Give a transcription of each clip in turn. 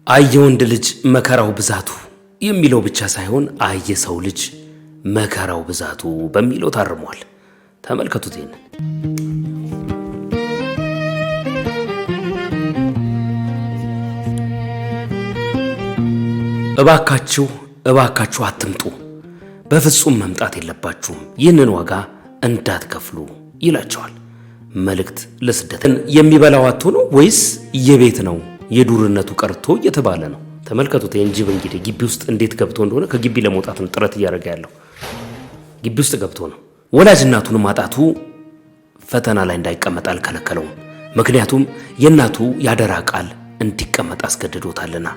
አየ ወንድ ልጅ መከራው ብዛቱ የሚለው ብቻ ሳይሆን አየ ሰው ልጅ መከራው ብዛቱ በሚለው ታርሟል። ተመልከቱት ይሄንን። እባካችሁ አትምጡ፣ በፍጹም መምጣት የለባችሁም፣ ይህንን ዋጋ እንዳትከፍሉ ይላቸዋል። መልእክት ለስደትን የሚበላው አጥቶ ነው ወይስ የቤት ነው የዱርነቱ ቀርቶ እየተባለ ነው። ተመልከቱት ይህን ጅብ እንግዲህ ግቢ ውስጥ እንዴት ገብቶ እንደሆነ ከግቢ ለመውጣት ነው ጥረት እያደረገ ያለው። ግቢ ውስጥ ገብቶ ነው። ወላጅ እናቱን ማጣቱ ፈተና ላይ እንዳይቀመጥ አልከለከለውም። ምክንያቱም የእናቱ ያደራ ቃል እንዲቀመጥ አስገድዶታልና።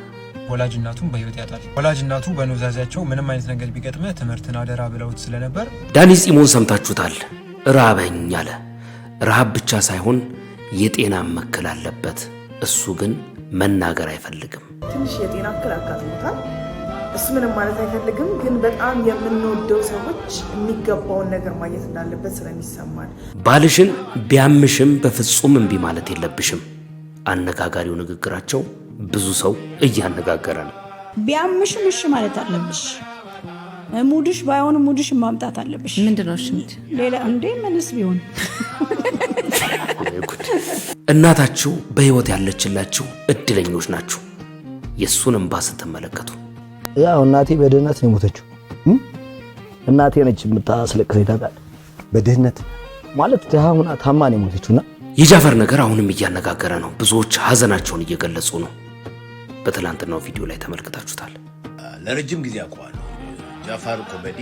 ወላጅ እናቱን በህይወት ያጣል። ወላጅ እናቱ በኑዛዜያቸው ምንም አይነት ነገር ቢገጥመ ትምህርትን አደራ ብለውት ስለነበር ዳኒ ጺሞን ሰምታችሁታል። ራበኝ አለ። ረሃብ ብቻ ሳይሆን የጤና መከል አለበት። እሱ ግን መናገር አይፈልግም። ትንሽ የጤና እክል አጋጥሞታል። እሱ ምንም ማለት አይፈልግም፣ ግን በጣም የምንወደው ሰዎች የሚገባውን ነገር ማግኘት እንዳለበት ስለሚሰማል። ባልሽን ቢያምሽም በፍጹም እምቢ ማለት የለብሽም። አነጋጋሪው ንግግራቸው ብዙ ሰው እያነጋገረ ነው። ቢያምሽም እሺ ማለት አለብሽ። ሙድሽ ባይሆን ሙድሽ ማምጣት አለብሽ። ምንድነው እሺ? ሌላ እንዴ ምንስ ቢሆን እናታችሁ በህይወት ያለችላችሁ እድለኞች ናችሁ። የሱን እንባ ስትመለከቱ ያው እናቴ በድህነት ነው የሞተችው። እናቴ ነች የምታስለቅሰኝ ታውቃለህ። በድህነት ማለት ታሁና ታማ ነው የሞተችውና የጃፈር ነገር አሁንም እያነጋገረ ነው። ብዙዎች ሀዘናቸውን እየገለጹ ነው። በትላንትናው ቪዲዮ ላይ ተመልክታችሁታል። ለረጅም ጊዜ አውቀዋለሁ። ጃፋር ኮሜዲ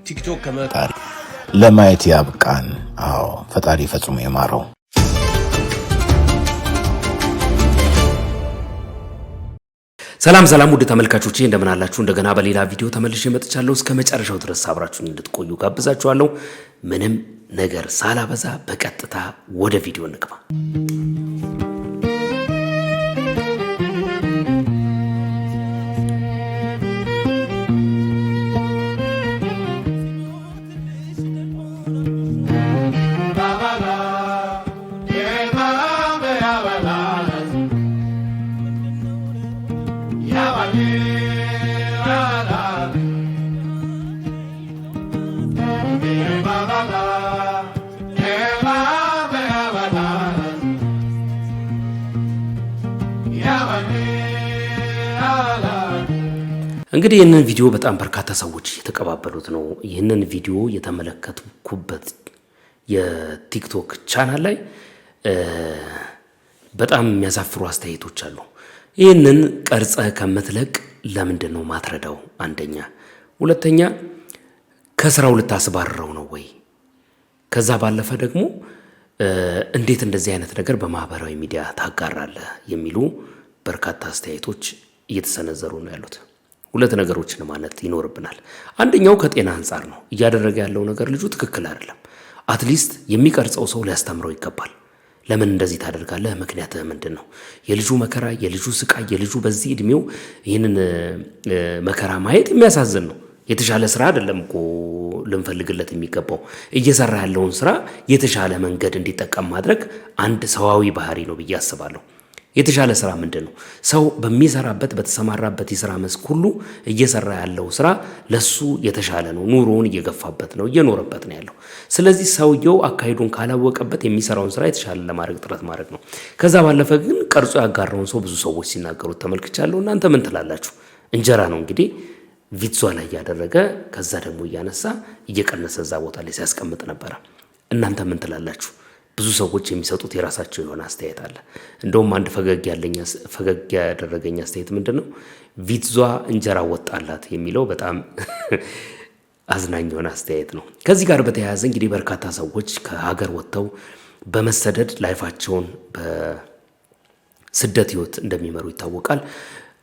ቲክቶክ ከመጣ ለማየት ያብቃን። አዎ ፈጣሪ ፈጽሞ ይማረው። ሰላም ውድ ተመልካቾቼ እንደምን አላችሁ? እንደገና በሌላ ቪዲዮ ተመልሼ መጥቻለሁ። እስከ መጨረሻው ድረስ አብራችሁን እንድትቆዩ ጋብዛችኋለሁ። ምንም ነገር ሳላበዛ በቀጥታ ወደ ቪዲዮ እንግባ። እንግዲህ ይህንን ቪዲዮ በጣም በርካታ ሰዎች የተቀባበሉት ነው። ይህንን ቪዲዮ የተመለከቱበት የቲክቶክ ቻናል ላይ በጣም የሚያሳፍሩ አስተያየቶች አሉ። ይህንን ቀርጸ ከምትለቅ ለምንድን ነው ማትረዳው? አንደኛ፣ ሁለተኛ ከስራው ልታስባረረው ነው ወይ? ከዛ ባለፈ ደግሞ እንዴት እንደዚህ አይነት ነገር በማህበራዊ ሚዲያ ታጋራለህ? የሚሉ በርካታ አስተያየቶች እየተሰነዘሩ ነው ያሉት። ሁለት ነገሮችን ማለት ይኖርብናል። አንደኛው ከጤና አንጻር ነው። እያደረገ ያለው ነገር ልጁ ትክክል አይደለም። አትሊስት የሚቀርጸው ሰው ሊያስተምረው ይገባል። ለምን እንደዚህ ታደርጋለህ? ምክንያትህ ምንድን ነው? የልጁ መከራ፣ የልጁ ስቃይ፣ የልጁ በዚህ እድሜው ይህንን መከራ ማየት የሚያሳዝን ነው። የተሻለ ስራ አይደለም እኮ ልንፈልግለት የሚገባው። እየሰራ ያለውን ስራ የተሻለ መንገድ እንዲጠቀም ማድረግ አንድ ሰዋዊ ባህሪ ነው ብዬ አስባለሁ። የተሻለ ስራ ምንድን ነው? ሰው በሚሰራበት በተሰማራበት የስራ መስክ ሁሉ እየሰራ ያለው ስራ ለሱ የተሻለ ነው። ኑሮውን እየገፋበት ነው፣ እየኖረበት ነው ያለው። ስለዚህ ሰውየው አካሄዱን ካላወቀበት የሚሰራውን ስራ የተሻለ ለማድረግ ጥረት ማድረግ ነው። ከዛ ባለፈ ግን ቀርጾ ያጋራውን ሰው ብዙ ሰዎች ሲናገሩት ተመልክቻለሁ። እናንተ ምን ትላላችሁ? እንጀራ ነው እንግዲህ ቪትሷ ላይ እያደረገ ከዛ ደግሞ እያነሳ እየቀነሰ እዛ ቦታ ላይ ሲያስቀምጥ ነበረ። እናንተ ምን ትላላችሁ? ብዙ ሰዎች የሚሰጡት የራሳቸው የሆነ አስተያየት አለ። እንደውም አንድ ፈገግ ያደረገኝ አስተያየት ምንድነው? ቪትዟ እንጀራ ወጣላት የሚለው በጣም አዝናኝ የሆነ አስተያየት ነው። ከዚህ ጋር በተያያዘ እንግዲህ በርካታ ሰዎች ከሀገር ወጥተው በመሰደድ ላይፋቸውን በስደት ህይወት እንደሚመሩ ይታወቃል።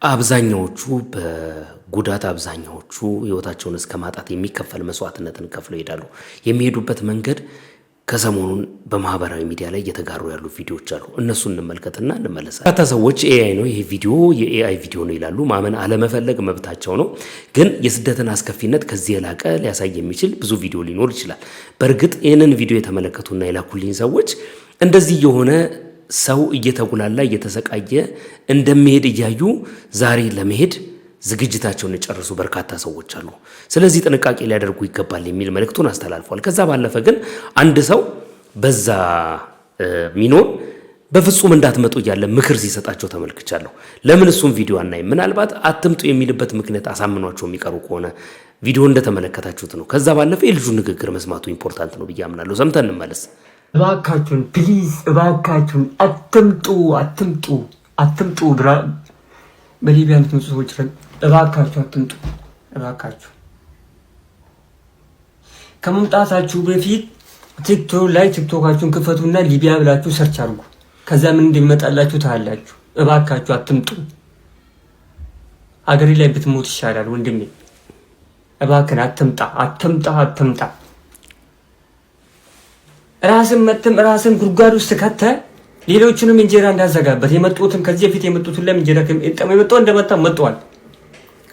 አብዛኛዎቹ በጉዳት አብዛኛዎቹ ህይወታቸውን እስከ ማጣት የሚከፈል መስዋዕትነትን ከፍለው ይሄዳሉ። የሚሄዱበት መንገድ ከሰሞኑን በማህበራዊ ሚዲያ ላይ እየተጋሩ ያሉ ቪዲዮዎች አሉ። እነሱን እንመልከትና እንመለሳለን። በርካታ ሰዎች ኤአይ ነው ይሄ ቪዲዮ የኤአይ ቪዲዮ ነው ይላሉ። ማመን አለመፈለግ መብታቸው ነው። ግን የስደትን አስከፊነት ከዚህ የላቀ ሊያሳይ የሚችል ብዙ ቪዲዮ ሊኖር ይችላል። በእርግጥ ይህንን ቪዲዮ የተመለከቱና የላኩልኝ ሰዎች እንደዚህ የሆነ ሰው እየተጉላላ እየተሰቃየ እንደሚሄድ እያዩ ዛሬ ለመሄድ ዝግጅታቸውን የጨረሱ በርካታ ሰዎች አሉ። ስለዚህ ጥንቃቄ ሊያደርጉ ይገባል የሚል መልእክቱን አስተላልፏል። ከዛ ባለፈ ግን አንድ ሰው በዛ ሚኖር በፍጹም እንዳትመጡ እያለ ምክር ሲሰጣቸው ተመልክቻለሁ። ለምን እሱም ቪዲዮ አናይም? ምናልባት አትምጡ የሚልበት ምክንያት አሳምኗቸው የሚቀሩ ከሆነ ቪዲዮ እንደተመለከታችሁት ነው። ከዛ ባለፈ የልጁ ንግግር መስማቱ ኢምፖርታንት ነው ብዬ አምናለሁ። ሰምተን እንመለስ። እባካችሁን ፕሊዝ፣ እባካችሁን አትምጡ። በሊቢያ የምትመጡ ሰዎች እባካችሁ አትምጡ። እባካችሁ ከመምጣታችሁ በፊት ቲክቶክ ላይ ቲክቶካችሁን ክፈቱና ሊቢያ ብላችሁ ሰርች አድርጉ። ከዛ ምን እንደሚመጣላችሁ ታያላችሁ። እባካችሁ አትምጡ። አገሬ ላይ ብትሞት ይሻላል ወንድሜ። እባክን አትምጣ። ራስን ጉድጓድ ውስጥ ከተ ሌሎችንም እንጀራ እንዳዘጋበት የመጡትን ከዚህ በፊት የመጡትን ለእንጀራ የመጣው እንደመጣ መጥቷል።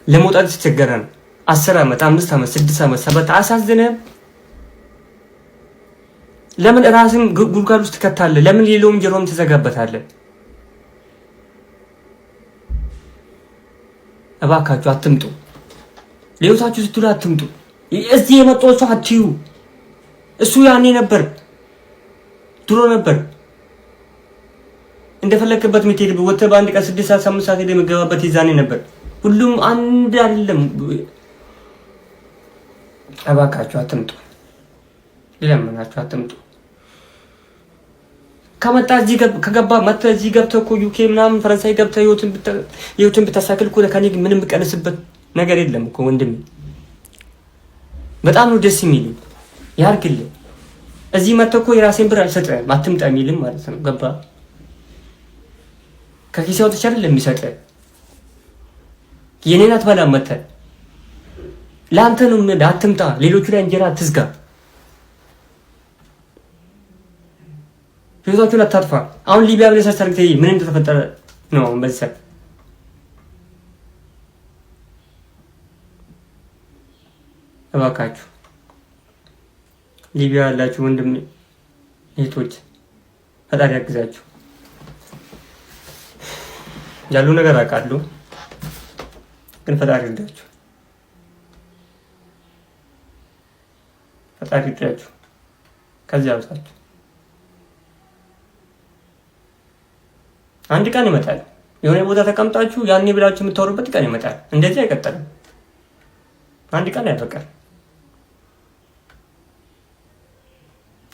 ለመውጣት ተቸገረ ነው። 10 ዓመት 5 ዓመት 6 ዓመት 7 አሳዝነህ ለምን ራስን ጉድጓድ ውስጥ ከታለ? ለምን ሌላው እንጀራም ተዘጋበታለ? እባካችሁ አትምጡ። ሌሎቻችሁ ስትሉ አትምጡ። እዚህ የመጣው ሰው አትዩ። እሱ ያኔ ነበር፣ ድሮ ነበር እንደፈለክበት ምትሄድ ወጥተህ በአንድ ቀን 6 ሰዓት 5 ሰዓት ሄደህ የምትገባበት ይዛኔ ነበር። ሁሉም አንድ አይደለም። እባካችሁ አትምጡ። ለምናችሁ አትምጡ። ከመጣ እዚህ ከገባ መጣ እዚህ ገብተህ እኮ ዩኬ ምናምን ፈረንሳይ ገብተህ ህይወትን ብታሳክል እኮ ከኔ ምንም ቀንስበት ነገር የለም እኮ ወንድሜ። በጣም ነው ደስ የሚል ያርግልህ። እዚህ መጥተህ እኮ የራሴን ብር አልሰጥህም አትምጣ የሚልም ማለት ነው። ገባ ከኪሳው ተቻለ ለሚሰጥህ የኔን አትበላም። መጥተህ ለአንተ ነው አትምጣ። ሌሎቹ ላይ እንጀራ አትዝጋ። ህይወታችሁን አታጥፋ። አሁን ሊቢያ ብለህ ሰርች አድርገህ ምን እንደተፈጠረ ነው በዛ። እባካችሁ ሊቢያ ያላችሁ ወንድም እህቶች ፈጣሪ ያግዛችሁ። ያሉ ነገር አውቃለሁ፣ ግን ፈጣሪ ይርዳችሁ። ፈጣሪ ይርዳችሁ። ከዚህ አውጣችሁ። አንድ ቀን ይመጣል። የሆነ ቦታ ተቀምጣችሁ ያኔ ብላችሁ የምታወሩበት ቀን ይመጣል። እንደዚህ አይቀጥልም። አንድ ቀን ያበቃል።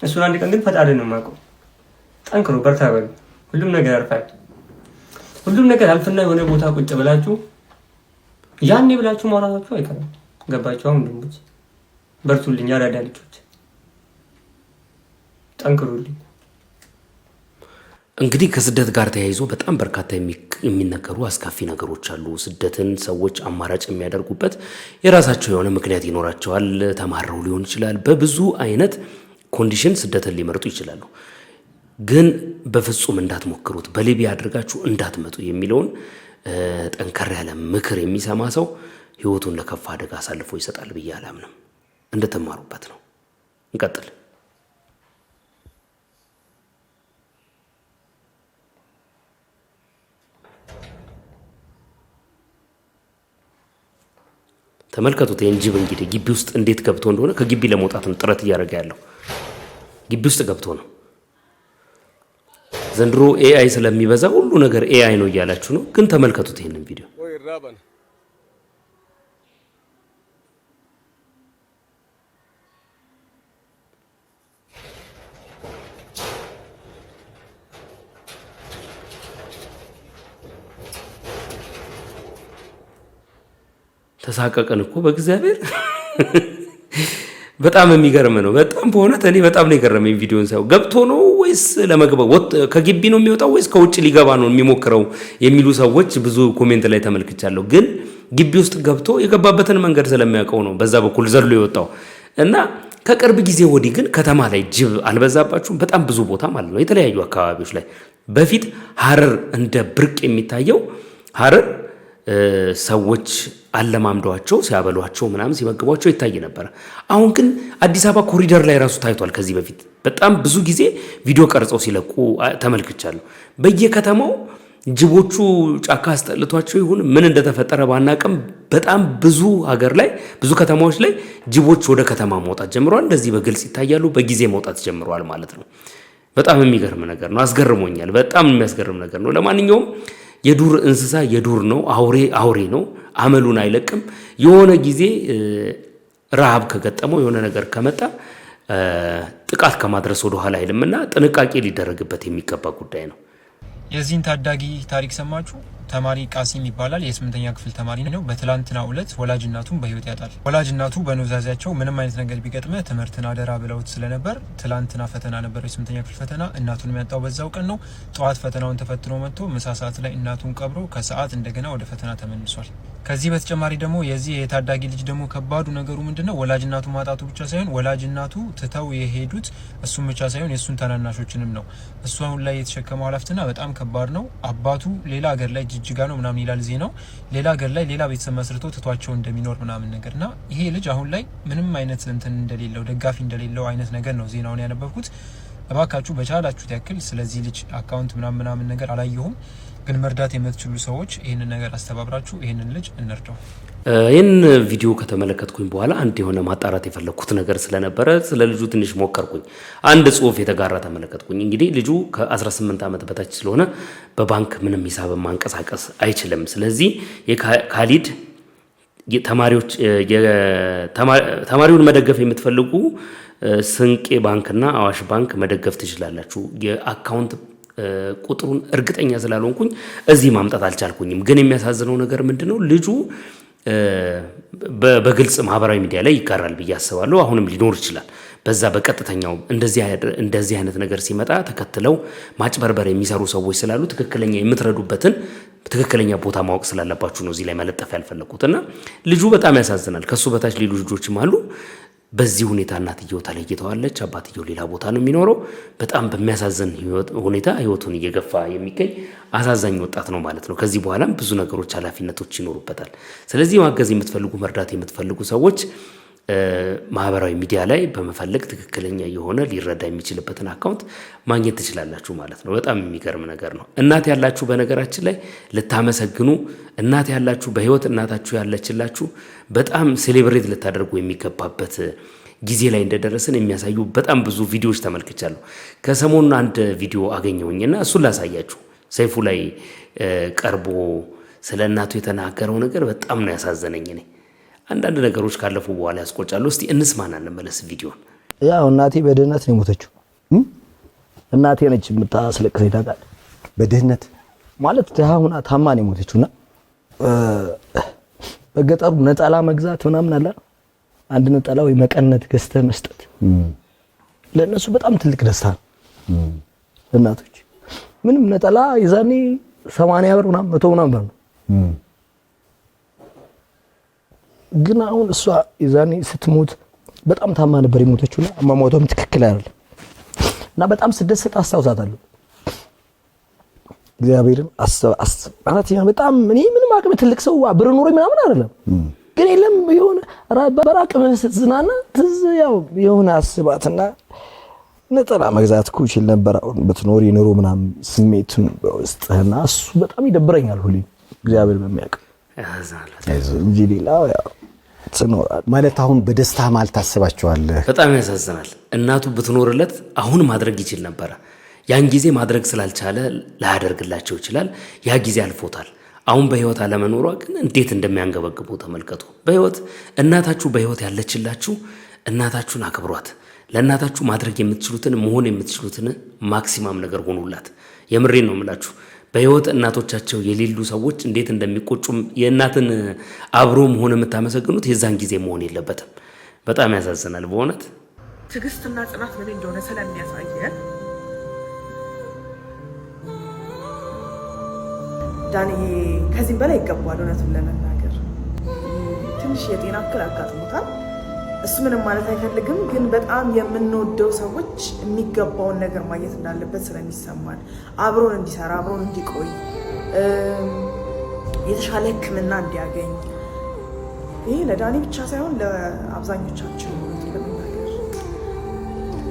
እሱን አንድ ቀን ግን ፈጣሪ ነው የማውቀው። ጠንክሩ፣ በርታ በሉ። ሁሉም ነገር ያልፋል። ሁሉም ነገር አልፍና የሆነ ቦታ ቁጭ ብላችሁ ያኔ ብላችሁ ማውራታችሁ አይቀርም። ገባችሁ? አሁን ወንድሞች በርቱልኝ፣ ያራዳ ልጆች ጠንክሩልኝ። እንግዲህ ከስደት ጋር ተያይዞ በጣም በርካታ የሚነገሩ አስካፊ ነገሮች አሉ። ስደትን ሰዎች አማራጭ የሚያደርጉበት የራሳቸው የሆነ ምክንያት ይኖራቸዋል። ተማረው ሊሆን ይችላል። በብዙ አይነት ኮንዲሽን ስደትን ሊመርጡ ይችላሉ። ግን በፍጹም እንዳትሞክሩት፣ በሊቢያ አድርጋችሁ እንዳትመጡ የሚለውን ጠንከር ያለ ምክር የሚሰማ ሰው ህይወቱን ለከፋ አደጋ አሳልፎ ይሰጣል ብዬ አላምንም። እንድትማሩበት ነው። እንቀጥል። ተመልከቱት። የእንጅብ እንግዲህ ግቢ ውስጥ እንዴት ገብቶ እንደሆነ ከግቢ ለመውጣት ነው ጥረት እያደረገ ያለው። ግቢ ውስጥ ገብቶ ነው። ዘንድሮ ኤአይ ስለሚበዛ ሁሉ ነገር ኤአይ ነው እያላችሁ ነው። ግን ተመልከቱት ይሄንን ቪዲዮ። ተሳቀቀን እኮ በእግዚአብሔር በጣም የሚገርም ነው። በጣም በእውነት እኔ በጣም ነው የገረመኝ ቪዲዮን ሳይው። ገብቶ ነው ወይስ ለመግባት ከግቢ ነው የሚወጣው ወይስ ከውጭ ሊገባ ነው የሚሞክረው የሚሉ ሰዎች ብዙ ኮሜንት ላይ ተመልክቻለሁ። ግን ግቢ ውስጥ ገብቶ የገባበትን መንገድ ስለሚያውቀው ነው በዛ በኩል ዘሎ የወጣው እና ከቅርብ ጊዜ ወዲህ ግን ከተማ ላይ ጅብ አልበዛባችሁም? በጣም ብዙ ቦታ ማለት ነው፣ የተለያዩ አካባቢዎች ላይ። በፊት ሀረር እንደ ብርቅ የሚታየው ሀረር ሰዎች አለማምደዋቸው ሲያበሏቸው ምናምን ሲመግቧቸው ይታይ ነበር። አሁን ግን አዲስ አበባ ኮሪደር ላይ ራሱ ታይቷል። ከዚህ በፊት በጣም ብዙ ጊዜ ቪዲዮ ቀርጸው ሲለቁ ተመልክቻለሁ። በየከተማው ጅቦቹ ጫካ አስጠልቷቸው ይሁን ምን እንደተፈጠረ ባናቀም በጣም ብዙ ሀገር ላይ ብዙ ከተማዎች ላይ ጅቦች ወደ ከተማ መውጣት ጀምረዋል። እንደዚህ በግልጽ ይታያሉ። በጊዜ መውጣት ጀምረዋል ማለት ነው። በጣም የሚገርም ነገር ነው። አስገርሞኛል። በጣም የሚያስገርም ነገር ነው። ለማንኛውም የዱር እንስሳ የዱር ነው። አውሬ ነው። አመሉን አይለቅም። የሆነ ጊዜ ረሃብ ከገጠመው የሆነ ነገር ከመጣ ጥቃት ከማድረስ ወደ ኋላ አይልምና ጥንቃቄ ሊደረግበት የሚገባ ጉዳይ ነው። የዚህን ታዳጊ ታሪክ ሰማችሁ? ተማሪ ቃሲም ይባላል። የ8ኛ ክፍል ተማሪ ነው። በትላንትናው ዕለት ወላጅ እናቱን በህይወት ያጣል። ወላጅ እናቱ በኑዛዜያቸው ምንም አይነት ነገር ቢገጥመ ትምህርትን አደራ ብለውት ስለነበር ትላንትና ፈተና ነበር፣ የ8ኛ ክፍል ፈተና። እናቱን የሚያጣው በዛው ቀን ነው። ጠዋት ፈተናውን ተፈትኖ መጥቶ ምሳ ሰዓት ላይ እናቱን ቀብሮ ከሰዓት እንደገና ወደ ፈተና ተመልሷል። ከዚህ በተጨማሪ ደግሞ የዚህ የታዳጊ ልጅ ደግሞ ከባዱ ነገሩ ምንድነው? ወላጅ እናቱ ማጣቱ ብቻ ሳይሆን ወላጅ እናቱ ትተው የሄዱት እሱን ብቻ ሳይሆን የእሱን ታናናሾችንም ነው። እሱ አሁን ላይ የተሸከመው ኃላፊነትና በጣም ከባድ ነው። አባቱ ሌላ ሀገር ላይ ጅጅጋ ነው ምናምን ይላል ዜናው። ሌላ ሀገር ላይ ሌላ ቤተሰብ መስርቶ ትቷቸው እንደሚኖር ምናምን ነገርና ይሄ ልጅ አሁን ላይ ምንም አይነት እንትን እንደሌለው ደጋፊ እንደሌለው አይነት ነገር ነው ዜናውን ያነበብኩት። እባካችሁ በቻላችሁት ያክል ስለዚህ ልጅ አካውንት ምናምን ነገር አላየሁም፣ ግን መርዳት የምትችሉ ሰዎች ይህንን ነገር አስተባብራችሁ ይህንን ልጅ እንርዳው። ይህን ቪዲዮ ከተመለከትኩኝ በኋላ አንድ የሆነ ማጣራት የፈለግኩት ነገር ስለነበረ ስለ ልጁ ትንሽ ሞከርኩኝ። አንድ ጽሁፍ የተጋራ ተመለከትኩኝ። እንግዲህ ልጁ ከ18 ዓመት በታች ስለሆነ በባንክ ምንም ሂሳብ ማንቀሳቀስ አይችልም። ስለዚህ የካሊድ ተማሪውን መደገፍ የምትፈልጉ ስንቄ ባንክና አዋሽ ባንክ መደገፍ ትችላላችሁ። የአካውንት ቁጥሩን እርግጠኛ ስላልሆንኩኝ እዚህ ማምጣት አልቻልኩኝም። ግን የሚያሳዝነው ነገር ምንድነው? ልጁ በግልጽ ማህበራዊ ሚዲያ ላይ ይጋራል ብዬ አስባለሁ። አሁንም ሊኖር ይችላል። በዛ በቀጥተኛው እንደዚህ አይነት ነገር ሲመጣ ተከትለው ማጭበርበር የሚሰሩ ሰዎች ስላሉ ትክክለኛ የምትረዱበትን ትክክለኛ ቦታ ማወቅ ስላለባችሁ ነው እዚህ ላይ መለጠፍ ያልፈለኩትና ልጁ በጣም ያሳዝናል። ከሱ በታች ሌሎች ልጆችም አሉ። በዚህ ሁኔታ እናትየው ተለይተዋለች። አባትየው ሌላ ቦታ ነው የሚኖረው። በጣም በሚያሳዝን ሁኔታ ህይወቱን እየገፋ የሚገኝ አሳዛኝ ወጣት ነው ማለት ነው። ከዚህ በኋላም ብዙ ነገሮች ኃላፊነቶች ይኖሩበታል። ስለዚህ ማገዝ የምትፈልጉ መርዳት የምትፈልጉ ሰዎች ማህበራዊ ሚዲያ ላይ በመፈለግ ትክክለኛ የሆነ ሊረዳ የሚችልበትን አካውንት ማግኘት ትችላላችሁ ማለት ነው። በጣም የሚገርም ነገር ነው። እናት ያላችሁ በነገራችን ላይ ልታመሰግኑ፣ እናት ያላችሁ በህይወት እናታችሁ ያለችላችሁ በጣም ሴሌብሬት ልታደርጉ የሚገባበት ጊዜ ላይ እንደደረስን የሚያሳዩ በጣም ብዙ ቪዲዮዎች ተመልክቻለሁ። ከሰሞኑን አንድ ቪዲዮ አገኘሁኝና እሱን ላሳያችሁ። ሰይፉ ላይ ቀርቦ ስለ እናቱ የተናገረው ነገር በጣም ነው ያሳዘነኝ። እኔ አንዳንድ ነገሮች ካለፉ በኋላ ያስቆጫሉ። እስቲ እንስማና እንመለስ ቪዲዮን። ያው እናቴ በድህነት ነው የሞተችው። እናቴ ነች የምታስለቅሰኝ ታውቃለህ። በድህነት ማለት ድሃ ሆና ታማ ነው የሞተችውና በገጠሩ ነጠላ መግዛት ምናምን አለ። አንድ ነጠላ ወይ መቀነት ገዝተህ መስጠት ለእነሱ በጣም ትልቅ ደስታ ነው። እናቶች ምንም ነጠላ ይዛኔ 80 ብር ምናምን 100 ምናምን ብር ነው። ግን አሁን እሷ ይዛኔ ስትሞት በጣም ታማ ነበር የሞተችውና አሟሟቷም ትክክል አይደለም እና በጣም ስደሰት አስታውሳታለሁ። እግዚአብሔርን ማለት በጣም እኔ ምንም አቅም ትልቅ ሰው ብር ኖሮኝ ምናምን አይደለም። ግን የለም የሆነ በራቅም ስትዝናና ትዝ ያው የሆነ አስባትና ነጠላ መግዛት እኮ ይችል ነበር። አሁን ብትኖሪ ኑሮ ምናምን ስሜቱን በውስጥህና እሱ በጣም ይደብረኛል ሁሌ እግዚአብሔር በሚያውቅ እንጂ ሌላው ያው ትኖራለህ ማለት አሁን በደስታ ማለት ታስባቸዋለህ። በጣም ያሳዝናል። እናቱ ብትኖርለት አሁን ማድረግ ይችል ነበር። ያን ጊዜ ማድረግ ስላልቻለ ላያደርግላቸው ይችላል። ያ ጊዜ አልፎታል። አሁን በህይወት አለመኖሯ ግን እንዴት እንደሚያንገበግቡ ተመልከቱ። በህይወት እናታችሁ በህይወት ያለችላችሁ እናታችሁን አክብሯት። ለእናታችሁ ማድረግ የምትችሉትን መሆን የምትችሉትን ማክሲማም ነገር ሆኑላት። የምሬን ነው የምላችሁ። በህይወት እናቶቻቸው የሌሉ ሰዎች እንዴት እንደሚቆጩም የእናትን አብሮ መሆን የምታመሰግኑት የዛን ጊዜ መሆን የለበትም። በጣም ያሳዝናል በእውነት። ትዕግስትና ጽናት ምን እንደሆነ ስለሚያሳየን ዳኒ ከዚህም በላይ ይገባል። እውነቱን ለመናገር ትንሽ የጤና እክል አጋጥሞታል። እሱ ምንም ማለት አይፈልግም፣ ግን በጣም የምንወደው ሰዎች የሚገባውን ነገር ማግኘት እንዳለበት ስለሚሰማን አብሮን እንዲሰራ አብሮን እንዲቆይ የተሻለ ሕክምና እንዲያገኝ ይሄ ለዳኒ ብቻ ሳይሆን ለአብዛኞቻችን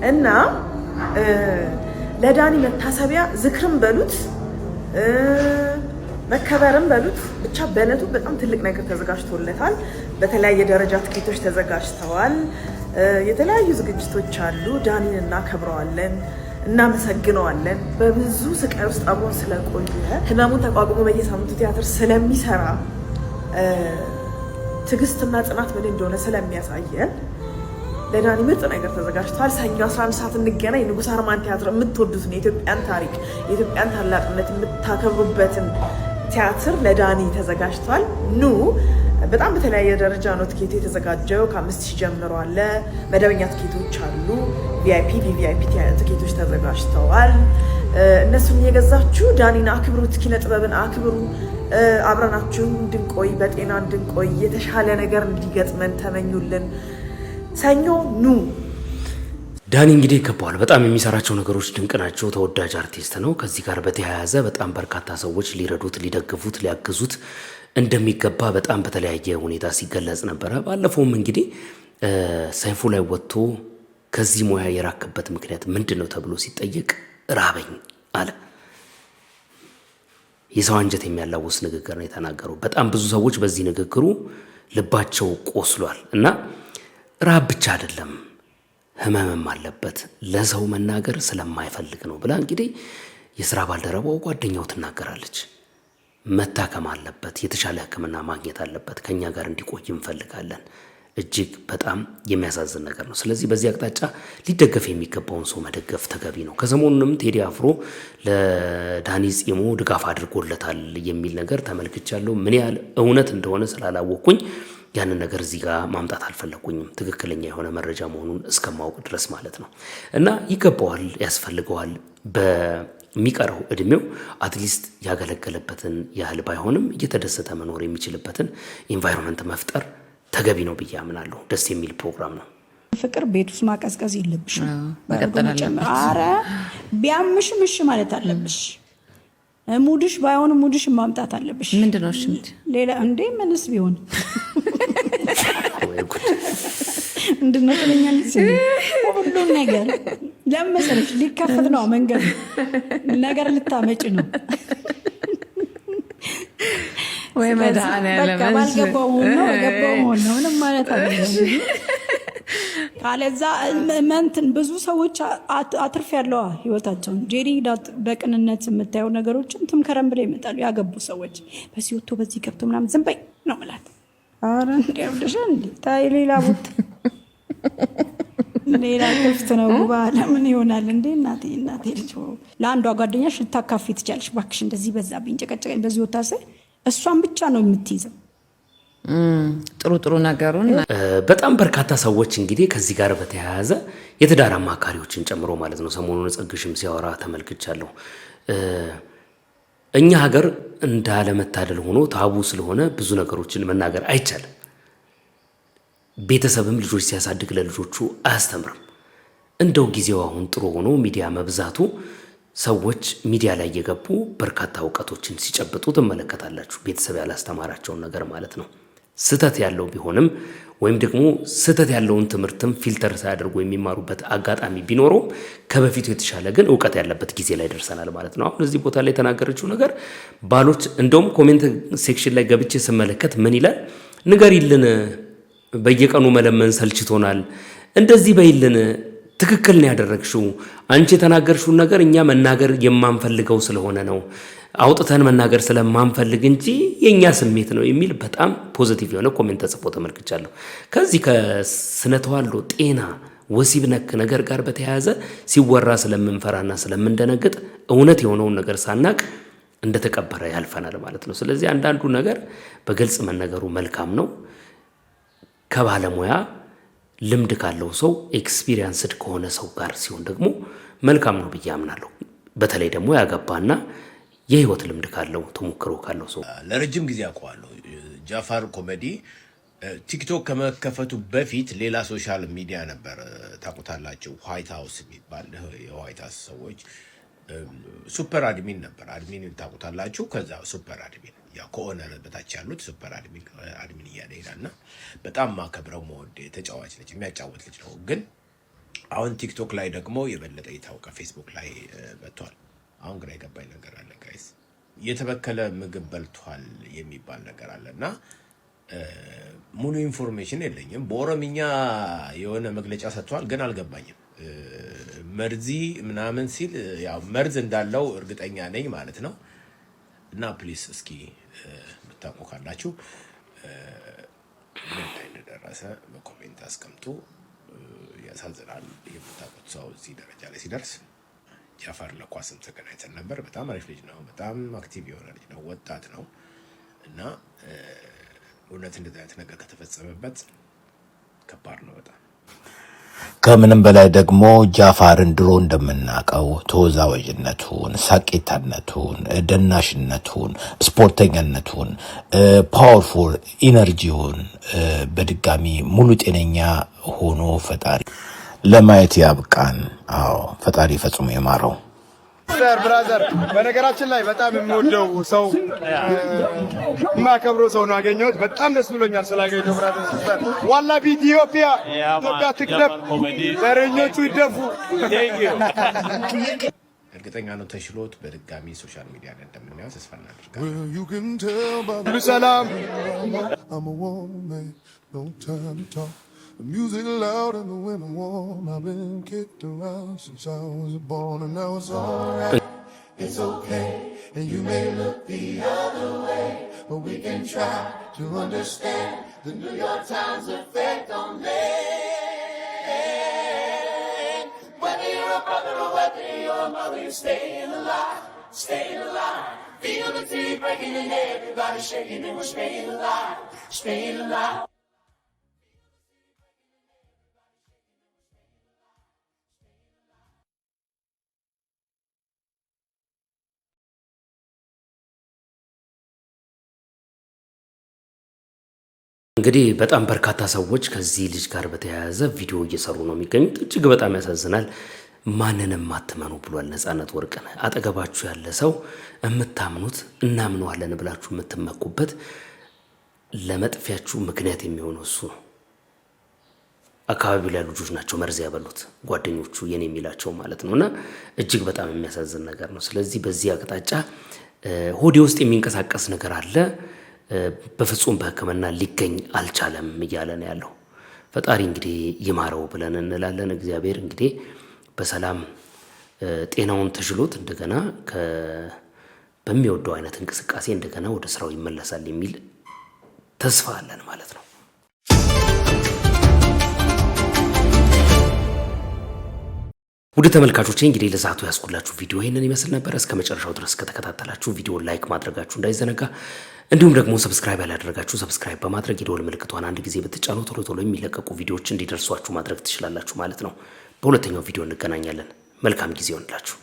እና ለዳኒ መታሰቢያ ዝክርም በሉት መከበርም በሉት ብቻ በእለቱ በጣም ትልቅ ነገር ተዘጋጅቶለታል። በተለያየ ደረጃ ትኬቶች ተዘጋጅተዋል። የተለያዩ ዝግጅቶች አሉ። ዳኒን እናከብረዋለን፣ እናመሰግነዋለን። በብዙ ስቃይ ውስጥ አብሮን ስለቆየ ህመሙን ተቋቁሞ በየሳምንቱ ቲያትር ስለሚሰራ ትዕግስትና ጽናት ምን እንደሆነ ስለሚያሳየን ለዳኒ ምርጥ ነገር ተዘጋጅቷል። ሰኞ 11 ሰዓት እንገናኝ። ንጉሥ አርማን ቲያትር የምትወዱትን የኢትዮጵያን ታሪክ የኢትዮጵያን ታላቅነት የምታከብሩበትን ቲያትር ለዳኒ ተዘጋጅቷል። ኑ። በጣም በተለያየ ደረጃ ነው ትኬቱ የተዘጋጀው። ከ5000 ጀምሮ አለ። መደበኛ ትኬቶች አሉ። ቪአይፒ ቪቪአይፒ ትኬቶች ተዘጋጅተዋል። እነሱን እየገዛችሁ ዳኒን አክብሩት፣ ኪነ ጥበብን አክብሩ። አብረናችሁ እንድንቆይ በጤና እንድንቆይ የተሻለ ነገር እንዲገጥመን ተመኙልን። ሰኞ ኑ። ዳኒ እንግዲህ ይገባዋል። በጣም የሚሰራቸው ነገሮች ድንቅ ናቸው። ተወዳጅ አርቲስት ነው። ከዚህ ጋር በተያያዘ በጣም በርካታ ሰዎች ሊረዱት፣ ሊደግፉት፣ ሊያግዙት እንደሚገባ በጣም በተለያየ ሁኔታ ሲገለጽ ነበረ። ባለፈውም እንግዲህ ሰይፉ ላይ ወጥቶ ከዚህ ሙያ የራክበት ምክንያት ምንድን ነው ተብሎ ሲጠየቅ ራበኝ አለ። የሰው አንጀት የሚያላውስ ንግግር ነው የተናገረው። በጣም ብዙ ሰዎች በዚህ ንግግሩ ልባቸው ቆስሏል እና ራብ ብቻ አይደለም ህመምም አለበት፣ ለሰው መናገር ስለማይፈልግ ነው ብላ እንግዲህ የስራ ባልደረባው ጓደኛው ትናገራለች። መታከም አለበት፣ የተሻለ ሕክምና ማግኘት አለበት፣ ከኛ ጋር እንዲቆይ እንፈልጋለን። እጅግ በጣም የሚያሳዝን ነገር ነው። ስለዚህ በዚህ አቅጣጫ ሊደገፍ የሚገባውን ሰው መደገፍ ተገቢ ነው። ከሰሞኑንም ቴዲ አፍሮ ለዳኒ ጺሞ ድጋፍ አድርጎለታል የሚል ነገር ተመልክቻለሁ። ምን ያህል እውነት እንደሆነ ስላላወቅኩኝ ያንን ነገር እዚህ ጋር ማምጣት አልፈለኩኝም፣ ትክክለኛ የሆነ መረጃ መሆኑን እስከማወቅ ድረስ ማለት ነው። እና ይገባዋል፣ ያስፈልገዋል። በሚቀረው እድሜው አትሊስት ያገለገለበትን ያህል ባይሆንም እየተደሰተ መኖር የሚችልበትን ኢንቫይሮንመንት መፍጠር ተገቢ ነው ብዬ አምናለሁ። ደስ የሚል ፕሮግራም ነው። ፍቅር ቤት ውስጥ ማቀዝቀዝ የለብሽም። ኧረ ቢያምሽም እሺ ማለት አለብሽ። ሙድሽ ባይሆን ሙድሽ ማምጣት አለብሽ። ምንድን ነው ሽምት ሌላ እንዴ ምንስ ቢሆን እንድነው ትለኛለች። ሁሉም ነገር ለመሰለሽ ሊከፈት ነው መንገድ ነገር ልታመጭ ነው ወይ መድኃኒዓለም በቃ ባልገባው ነው ገባው ነው ምንም ማለት አይደለም። ካለዛ መንትን ብዙ ሰዎች አትርፍ ያለው ህይወታቸውን ጄሪ በቅንነት የምታየው ነገሮችን ትምከረም ብለው ይመጣሉ። ያገቡ ሰዎች በዚህ ወጥቶ በዚህ ገብቶ ምናምን ዝም በይ ነው ማለት። አረ እንደውልሽ እንዴ ታይ ሌላ ቦታ ሌላ ክፍት ነው ባለ ምን ይሆናል እንዴ? እናቴ ልጅ ለአንዷ ጓደኛሽ ልታካፊ ትቻለሽ። ባክሽ እንደዚህ በዛብኝ ጨቀጨቀኝ በዚህ ወጣ እሷን ብቻ ነው የምትይዘው። ጥሩ ነገሩን በጣም በርካታ ሰዎች እንግዲህ ከዚህ ጋር በተያያዘ የትዳር አማካሪዎችን ጨምሮ ማለት ነው ሰሞኑን ጸግሽም ሲያወራ ተመልክቻለሁ። እኛ ሀገር እንዳለመታደል ሆኖ ታቡ ስለሆነ ብዙ ነገሮችን መናገር አይቻልም። ቤተሰብም ልጆች ሲያሳድግ ለልጆቹ አያስተምርም። እንደው ጊዜው አሁን ጥሩ ሆኖ ሚዲያ መብዛቱ ሰዎች ሚዲያ ላይ እየገቡ በርካታ እውቀቶችን ሲጨብጡ ትመለከታላችሁ። ቤተሰብ ያላስተማራቸውን ነገር ማለት ነው። ስህተት ያለው ቢሆንም ወይም ደግሞ ስህተት ያለውን ትምህርትም ፊልተር ሳያደርጉ የሚማሩበት አጋጣሚ ቢኖረውም ከበፊቱ የተሻለ ግን እውቀት ያለበት ጊዜ ላይ ደርሰናል ማለት ነው። አሁን እዚህ ቦታ ላይ የተናገረችው ነገር ባሎች እንደውም ኮሜንት ሴክሽን ላይ ገብቼ ስመለከት ምን ይላል? ንገሪልን፣ በየቀኑ መለመን ሰልችቶናል፣ እንደዚህ በይልን፣ ትክክል ነው ያደረግሽው፣ አንቺ የተናገርሽውን ነገር እኛ መናገር የማንፈልገው ስለሆነ ነው አውጥተን መናገር ስለማንፈልግ እንጂ የኛ ስሜት ነው የሚል በጣም ፖዚቲቭ የሆነ ኮሜንት ተጽፎ ተመልክቻለሁ። ከዚህ ከስነ ተዋልዶ ጤና ወሲብ ነክ ነገር ጋር በተያያዘ ሲወራ ስለምንፈራና ስለምንደነግጥ እውነት የሆነውን ነገር ሳናቅ እንደተቀበረ ያልፈናል ማለት ነው። ስለዚህ አንዳንዱ ነገር በግልጽ መነገሩ መልካም ነው። ከባለሙያ ልምድ ካለው ሰው ኤክስፒሪየንስድ ከሆነ ሰው ጋር ሲሆን ደግሞ መልካም ነው ብዬ አምናለሁ። በተለይ ደግሞ ያገባና የህይወት ልምድ ካለው ተሞክሮ ካለው ሰው ለረጅም ጊዜ አውቀዋለሁ። ጃፋር ኮሜዲ ቲክቶክ ከመከፈቱ በፊት ሌላ ሶሻል ሚዲያ ነበር፣ ታውቁታላችሁ። ዋይት ሃውስ የሚባል የዋይት ሃውስ ሰዎች ሱፐር አድሚን ነበር። አድሚን ታውቁታላችሁ። ከዛ ሱፐር አድሚን ያው ከኦነር በታች ያሉት ሱፐር አድሚን እያለ ይላልና በጣም ማከብረው መወድ ተጫዋች ልጅ የሚያጫወት ልጅ ነው። ግን አሁን ቲክቶክ ላይ ደግሞ የበለጠ ይታወቃ ፌስቡክ ላይ በቷል። አሁን ግራ የገባኝ ነገር አለ ጋይስ፣ የተበከለ ምግብ በልቷል የሚባል ነገር አለና ሙሉ ኢንፎርሜሽን የለኝም። በኦሮምኛ የሆነ መግለጫ ሰጥቷል፣ ግን አልገባኝም። መርዚ ምናምን ሲል ያው መርዝ እንዳለው እርግጠኛ ነኝ ማለት ነው። እና ፕሊስ እስኪ ብታውቁ ካላችሁ ምን ላይ እንደደረሰ በኮሜንት አስቀምጡ። ያሳዝናል። የምታውቁት ሰው እዚህ ደረጃ ላይ ሲደርስ። ጃፋር ለኳስም ተገናኝተን ነበር። በጣም አሪፍ ልጅ ነው። በጣም አክቲቭ የሆነ ልጅ ነው። ወጣት ነው እና እውነት እንደዚህ አይነት ነገር ከተፈጸመበት ከባድ ነው በጣም። ከምንም በላይ ደግሞ ጃፋርን ድሮ እንደምናውቀው ተወዛዋዥነቱን፣ ሳቂታነቱን፣ ደናሽነቱን፣ ስፖርተኛነቱን፣ ፓወርፉል ኢነርጂውን በድጋሚ ሙሉ ጤነኛ ሆኖ ፈጣሪ ለማየት ያብቃን። አዎ ፈጣሪ ፈጽሞ ይማረው። ብራዘር በነገራችን ላይ በጣም የምወደው ሰው የማከብረው ሰው ነው ያገኘሁት። በጣም ደስ ብሎኛል ስላገኘሁ ብራዘር። ዋላ ቢት ኢትዮጵያ ትክለብ ዘረኞቹ ይደፉ። እርግጠኛ ነው ተሽሎት በድጋሚ ሶሻል ሚዲያ ላይ እንደምናየው ተስፋ እናደርጋለን። ሁሉ ሰላም። The music loud and the wind warm. I've been kicked around since I was born, and now it's alright. It's okay, and you may look the other way, but we can try to understand the New York Times effect on land. Whether you're a brother or whether you're a mother, you're staying alive, staying alive. Feel the tea breaking and everybody shaking, and we're staying alive, staying alive. እንግዲህ በጣም በርካታ ሰዎች ከዚህ ልጅ ጋር በተያያዘ ቪዲዮ እየሰሩ ነው የሚገኙት። እጅግ በጣም ያሳዝናል። ማንንም አትመኑ ብሏል ነፃነት ወርቅነህ። አጠገባችሁ ያለ ሰው የምታምኑት እናምነዋለን ብላችሁ የምትመኩበት ለመጥፊያችሁ ምክንያት የሚሆነው እሱ ነው። አካባቢው ላይ ልጆች ናቸው መርዝ ያበሉት ጓደኞቹ የኔ የሚላቸው ማለት ነውና እጅግ በጣም የሚያሳዝን ነገር ነው። ስለዚህ በዚህ አቅጣጫ ሆዴ ውስጥ የሚንቀሳቀስ ነገር አለ፣ በፍጹም በሕክምና ሊገኝ አልቻለም እያለ ነው ያለው። ፈጣሪ እንግዲህ ይማረው ብለን እንላለን። እግዚአብሔር እንግዲህ በሰላም ጤናውን ተሽሎት እንደገና በሚወደው አይነት እንቅስቃሴ እንደገና ወደ ስራው ይመለሳል የሚል ተስፋ አለን ማለት ነው። ውድ ተመልካቾቼ እንግዲህ ለዛቱ ያስኩላችሁ ቪዲዮ ይሄንን ይመስል ነበር። እስከ መጨረሻው ድረስ ከተከታተላችሁ ቪዲዮ ላይክ ማድረጋችሁ እንዳይዘነጋ፣ እንዲሁም ደግሞ ሰብስክራይብ ያላደረጋችሁ ሰብስክራይብ በማድረግ የደወል ምልክቷን አንድ ጊዜ ብትጫኑ ቶሎ ቶሎ የሚለቀቁ ቪዲዮዎች እንዲደርሷችሁ ማድረግ ትችላላችሁ ማለት ነው። በሁለተኛው ቪዲዮ እንገናኛለን። መልካም ጊዜ ይሆንላችሁ።